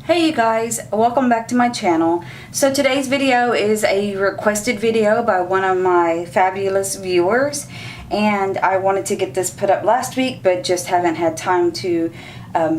Hey you guys, welcome back to my channel. So today's video is a requested video by one of my fabulous viewers, and I wanted to get this put up last week but just haven't had time to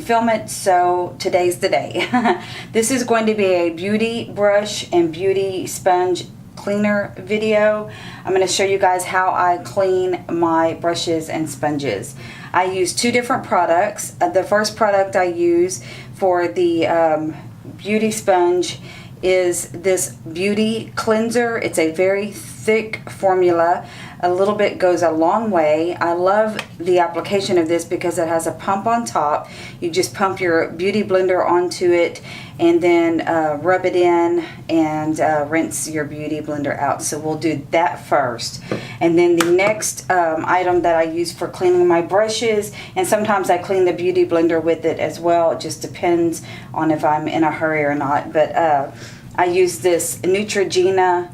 film it, so today's the day. This is going to be a beauty brush and beauty sponge cleaner video. I'm going to show you guys how I clean my brushes and sponges. I use two different products. The first product I use for the beauty sponge is this beauty cleanser. It's a very thick formula. A little bit goes a long way. I love the application of this because it has a pump on top. You just pump your beauty blender onto it and then rub it in and rinse your beauty blender out. So we'll do that first. And then the next item that I use for cleaning my brushes, and sometimes I clean the beauty blender with it as well. It just depends on if I'm in a hurry or not. But I use this Neutrogena.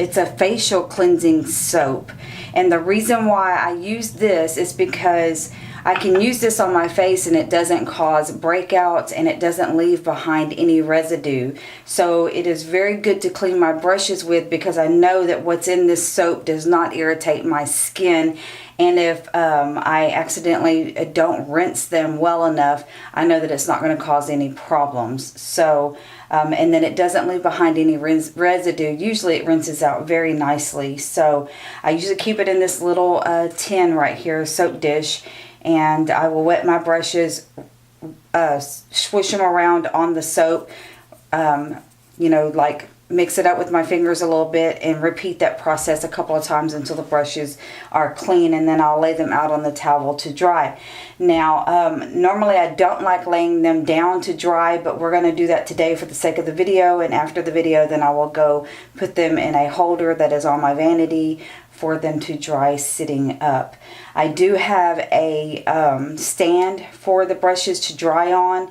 It's a facial cleansing soap, and the reason why I use this is because I can use this on my face and it doesn't cause breakouts and it doesn't leave behind any residue. So it is very good to clean my brushes with because I know that what's in this soap does not irritate my skin. And if I accidentally don't rinse them well enough, I know that it's not going to cause any problems. So, and then it doesn't leave behind any residue. Usually it rinses out very nicely. So I usually keep it in this little tin right here, soap dish. And I will wet my brushes, swish them around on the soap, you know, like mix it up with my fingers a little bit and repeat that process a couple of times until the brushes are clean, and then I'll lay them out on the towel to dry. Now, normally I don't like laying them down to dry, but we're going to do that today for the sake of the video, and after the video then I will go put them in a holder that is on my vanity for them to dry sitting up. I do have a stand for the brushes to dry on,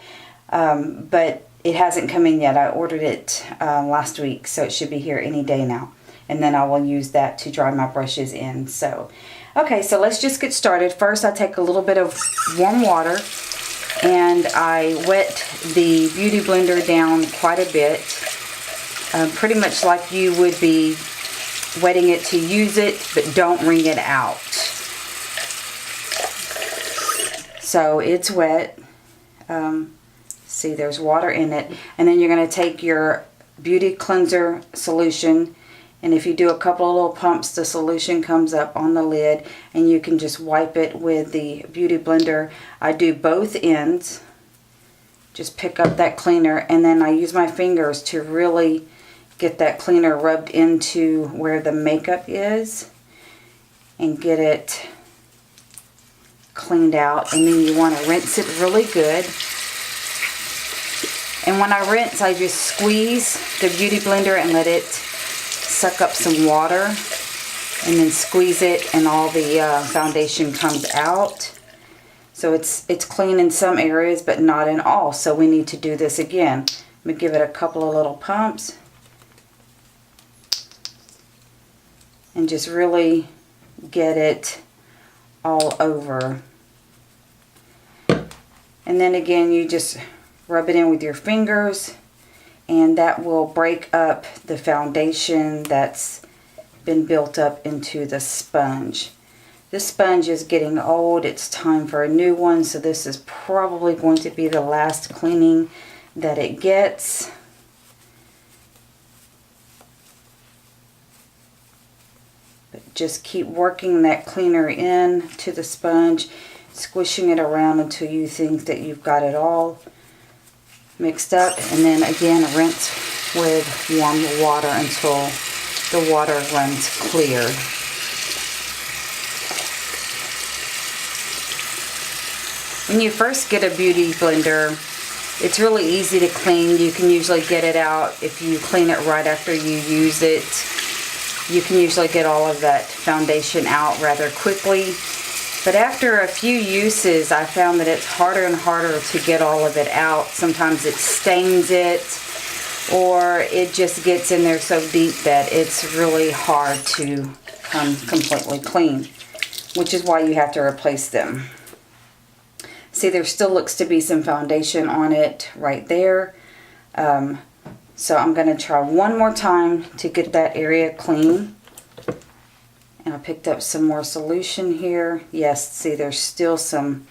but it hasn't come in yet. I ordered it last week, so it should be here any day now. And then I will use that to dry my brushes in. So, okay, so let's just get started. First, I take a little bit of warm water and I wet the beauty blender down quite a bit. Pretty much like you would be wetting it to use it, but don't wring it out. So it's wet. See, there's water in it. And then you're going to take your beauty cleanser solution, and if you do a couple of little pumps, the solution comes up on the lid and you can just wipe it with the beauty blender. I do both ends. Just pick up that cleaner and then I use my fingers to really get that cleaner rubbed into where the makeup is and get it cleaned out. And then you want to rinse it really good. And when I rinse, I just squeeze the beauty blender and let it suck up some water, and then squeeze it and all the foundation comes out. So it's clean in some areas but not in all, so we need to do this again. I'm going to give it a couple of little pumps and just really get it all over. And then again, you just rub it in with your fingers, and that will break up the foundation that's been built up into the sponge. This sponge is getting old. It's time for a new one, so this is probably going to be the last cleaning that it gets. But just keep working that cleaner in to the sponge, squishing it around until you think that you've got it all mixed up, and then again rinse with warm water until the water runs clear. When you first get a beauty blender, it's really easy to clean. You can usually get it out if you clean it right after you use it. You can usually get all of that foundation out rather quickly. But after a few uses, I found that it's harder and harder to get all of it out. Sometimes it stains it, or it just gets in there so deep that it's really hard to come completely clean, which is why you have to replace them. See, there still looks to be some foundation on it right there. So I'm going to try one more time to get that area clean. And I picked up some more solution here. Yes, see, there's still some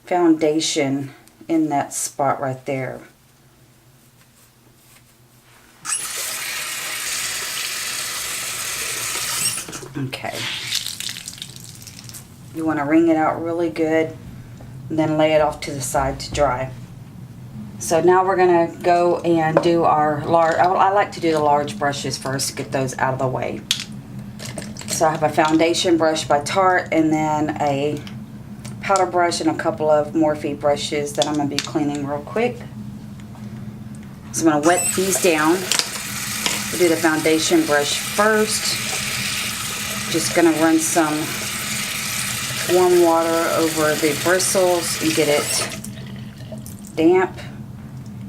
foundation in that spot right there. Okay. You want to wring it out really good and then lay it off to the side to dry. So now we're going to go and do our large, I like to do the large brushes first to get those out of the way. So I have a foundation brush by Tarte and then a powder brush and a couple of Morphe brushes that I'm going to be cleaning real quick. So I'm going to wet these down. We'll do the foundation brush first. Just going to run some warm water over the bristles and get it damp.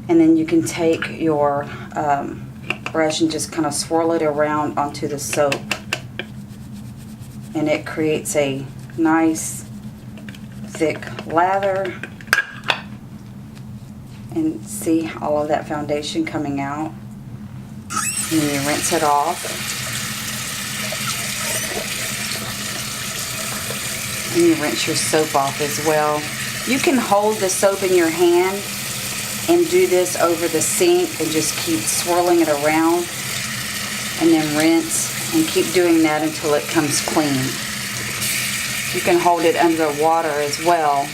And then you can take your brush and just kind of swirl it around onto the soap. And it creates a nice thick lather. And see all of that foundation coming out. And then you rinse it off. And you rinse your soap off as well. You can hold the soap in your hand and do this over the sink and just keep swirling it around and then rinse and keep doing that until it comes clean. You can hold it under the water as well.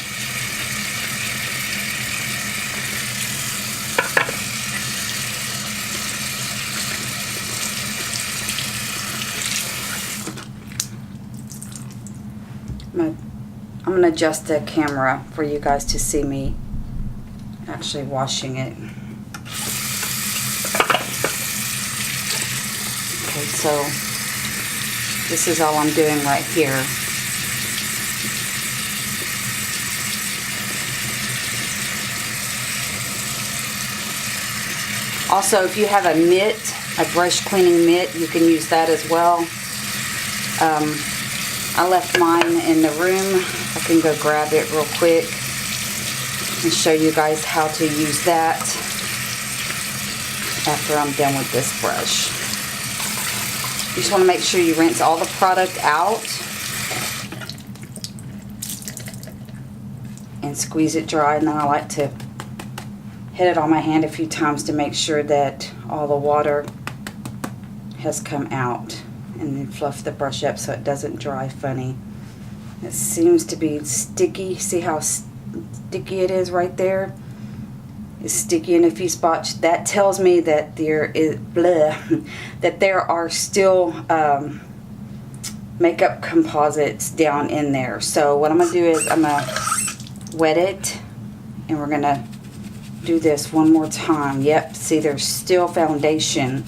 I'm going to adjust the camera for you guys to see me actually washing it. Okay, so this is all I'm doing right here. Also, if you have a mitt, a brush cleaning mitt, you can use that as well. I left mine in the room. I can go grab it real quick and show you guys how to use that after I'm done with this brush. You just want to make sure you rinse all the product out and squeeze it dry, and then I like to hit it on my hand a few times to make sure that all the water has come out, and then fluff the brush up so it doesn't dry funny. It seems to be sticky. See how sticky it is right there? It's sticky in a few spots. That tells me that there is that there are still makeup composites down in there. So what I'm gonna do is I'm gonna wet it, and we're gonna do this one more time. Yep, see, there's still foundation.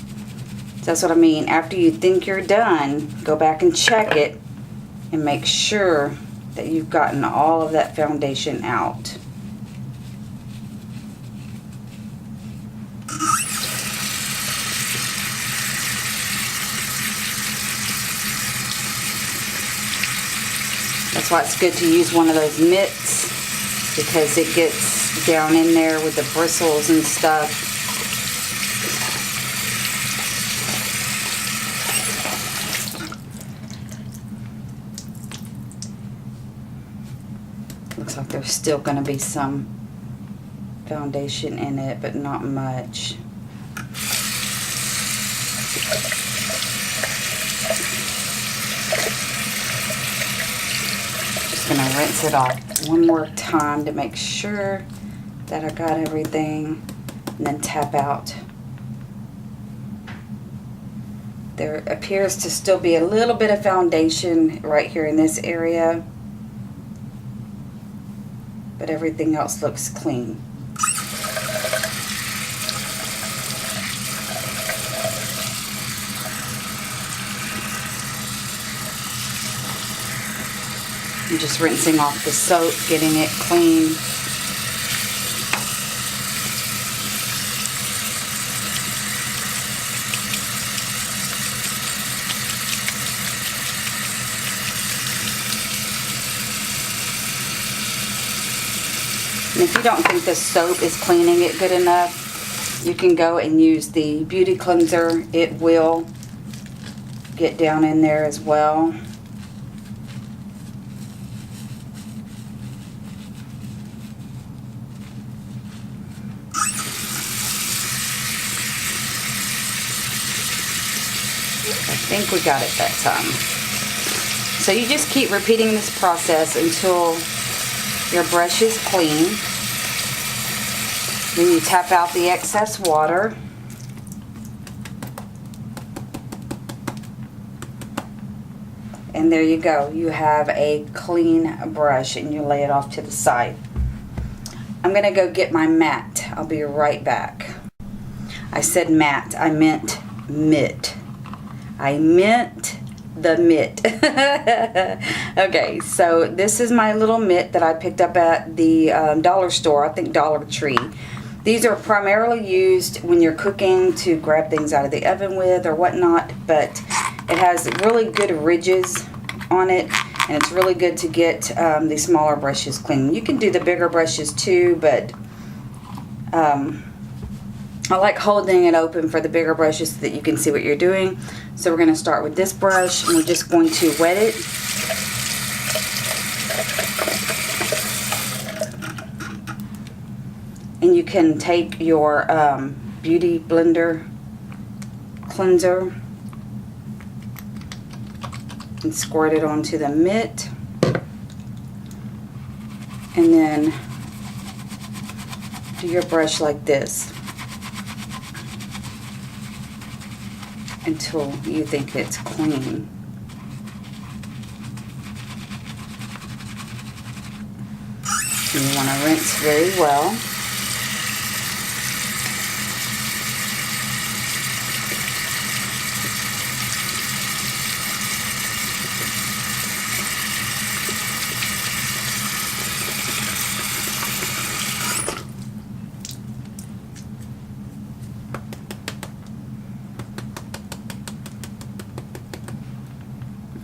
That's what I mean. After you think you're done, go back and check it and make sure that you've gotten all of that foundation out. That's why it's good to use one of those mitts, because it gets down in there with the bristles and stuff. Looks like there's still going to be some foundation in it, but not much. Just going to rinse it off one more time to make sure that I got everything, and then tap out. There appears to still be a little bit of foundation right here in this area, but everything else looks clean. I'm just rinsing off the soap, getting it clean. And if you don't think the soap is cleaning it good enough, you can go and use the beauty cleanser. It will get down in there as well. I think we got it that time. So you just keep repeating this process until your brush is clean. Then you tap out the excess water. And there you go. You have a clean brush, and you lay it off to the side. I'm going to go get my mat. I'll be right back. I said mat. I meant mitt. I meant the mitt. Okay, so this is my little mitt that I picked up at the dollar store, I think Dollar Tree. These are primarily used when you're cooking to grab things out of the oven with or whatnot, but it has really good ridges on it, and it's really good to get the smaller brushes clean. You can do the bigger brushes too, but I like holding it open for the bigger brushes so that you can see what you're doing. So we're going to start with this brush, and we're just going to wet it. And you can take your Beauty Blender cleanser and squirt it onto the mitt. And then do your brush like this until you think it's clean. And you want to rinse very well.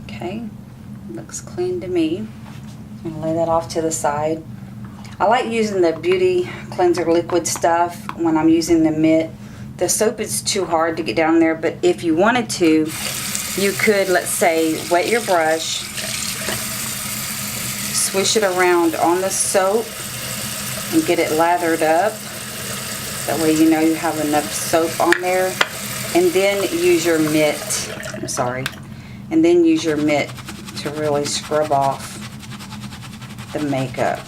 Okay, looks clean to me. I'm going to lay that off to the side. I like using the beauty cleanser liquid stuff when I'm using the mitt. The soap is too hard to get down there, but if you wanted to, you could, let's say, wet your brush, swish it around on the soap, and get it lathered up. That way you know you have enough soap on there. And then use your mitt. And then use your mitt to really scrub off the makeup.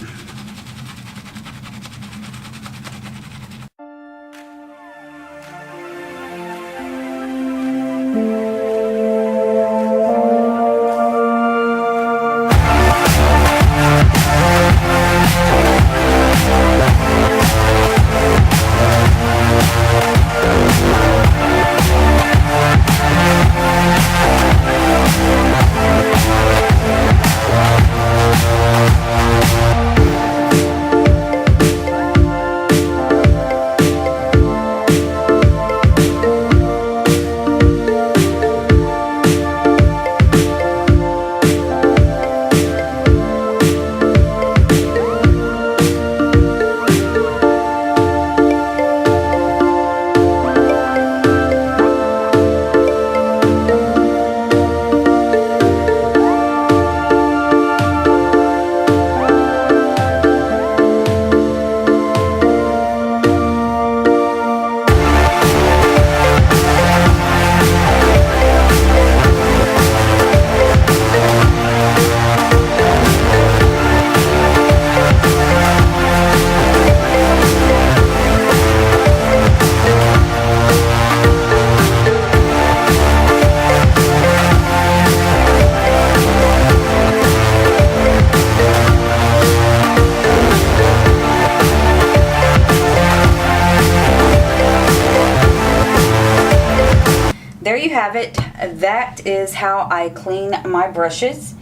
There you have it. That is how I clean my brushes.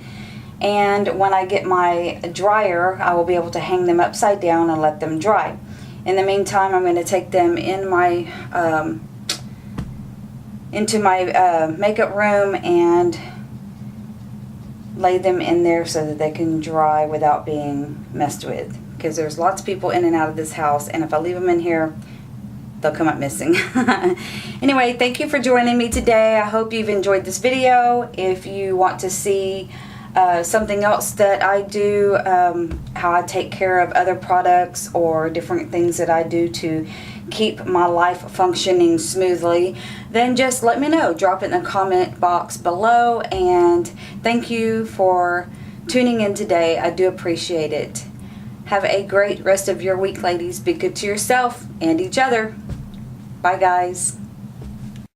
And when I get my dryer, I will be able to hang them upside down and let them dry. In the meantime, I'm going to take them in my into my makeup room and lay them in there so that they can dry without being messed with. Because there's lots of people in and out of this house, and if I leave them in here, they'll come up missing. Anyway, thank you for joining me today. I hope you've enjoyed this video. If you want to see something else that I do, how I take care of other products or different things that I do to keep my life functioning smoothly, then just let me know. Drop it in the comment box below, and thank you for tuning in today. I do appreciate it. Have a great rest of your week, ladies. Be good to yourself and each other. Bye, guys.